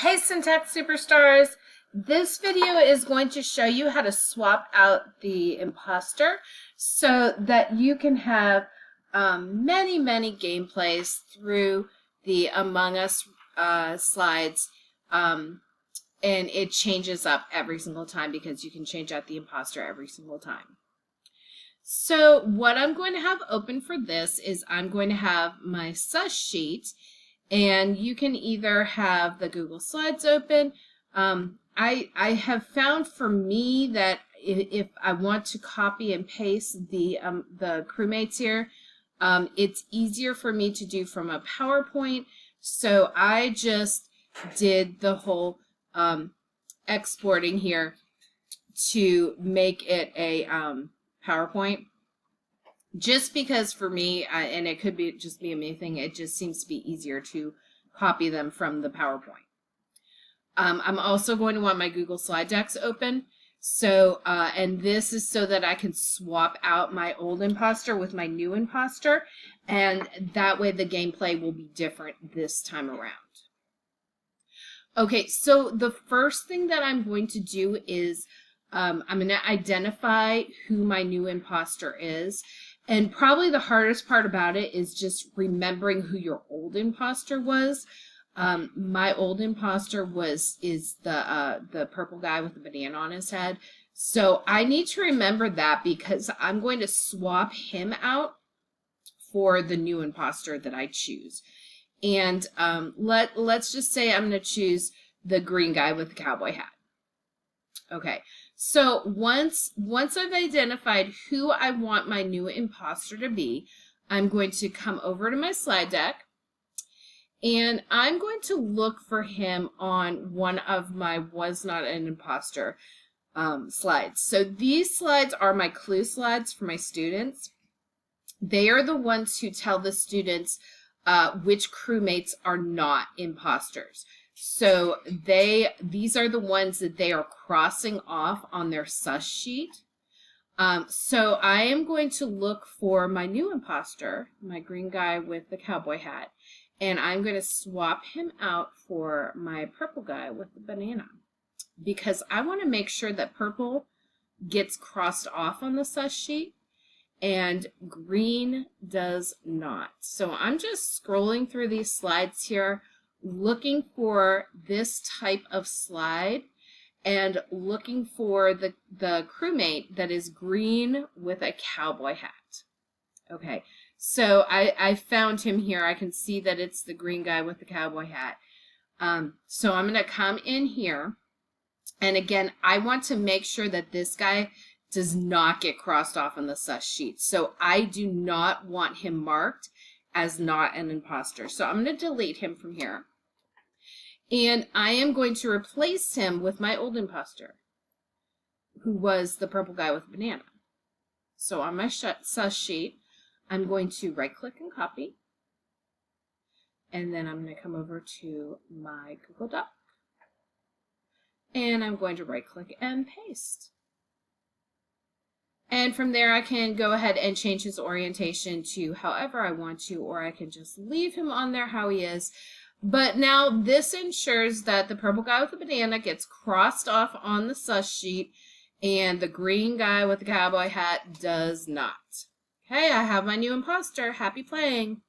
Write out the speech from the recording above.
Hey Syntax Superstars! This video is going to show you how to swap out the imposter so that you can have many gameplays through the Among Us slides, and it changes up every single time because you can change out the imposter every single time. So what I'm going to have open for this is I'm going to have my sus sheet, and you can either have the Google Slides open. I have found for me that if I want to copy and paste the crewmates here, it's easier for me to do from a PowerPoint. So I just did the whole exporting here to make it a PowerPoint. Just because for me, and it could be just be a me thing, it just seems to be easier to copy them from the PowerPoint. I'm also going to want my Google Slide decks open. So, and this is so that I can swap out my old imposter with my new imposter, and that way the gameplay will be different this time around. Okay, so the first thing that I'm going to do is I'm going to identify who my new imposter is. And probably the hardest part about it is just remembering who your old imposter was. My old imposter is the purple guy with the banana on his head. So I need to remember that because I'm going to swap him out for the new imposter that I choose. And let's just say I'm going to choose the green guy with the cowboy hat. Okay. So once I've identified who I want my new imposter to be, I'm going to come over to my slide deck, and I'm going to look for him on one of my was not an imposter slides. So these slides are my clue slides for my students. They are the ones who tell the students which crewmates are not imposters. So these are the ones that they are crossing off on their sus sheet. So I am going to look for my new imposter, my green guy with the cowboy hat, and I'm going to swap him out for my purple guy with the banana, because I want to make sure that purple gets crossed off on the sus sheet and green does not. So I'm just scrolling through these slides here, looking for this type of slide and looking for the crewmate that is green with a cowboy hat. Okay, so I found him here. I can see that it's the green guy with the cowboy hat. So I'm going to come in here, and again, I want to make sure that this guy does not get crossed off on the sus sheet. So I do not want him marked as not an imposter. So I'm going to delete him from here. And I am going to replace him with my old imposter, who was the purple guy with a banana. So on my sus sheet, I'm going to right-click and copy. And then I'm going to come over to my Google Doc. And I'm going to right-click and paste. And from there, I can go ahead and change his orientation to however I want to, or I can just leave him on there how he is. But now this ensures that the purple guy with the banana gets crossed off on the sus sheet and the green guy with the cowboy hat does not. Okay, I have my new imposter. Happy playing.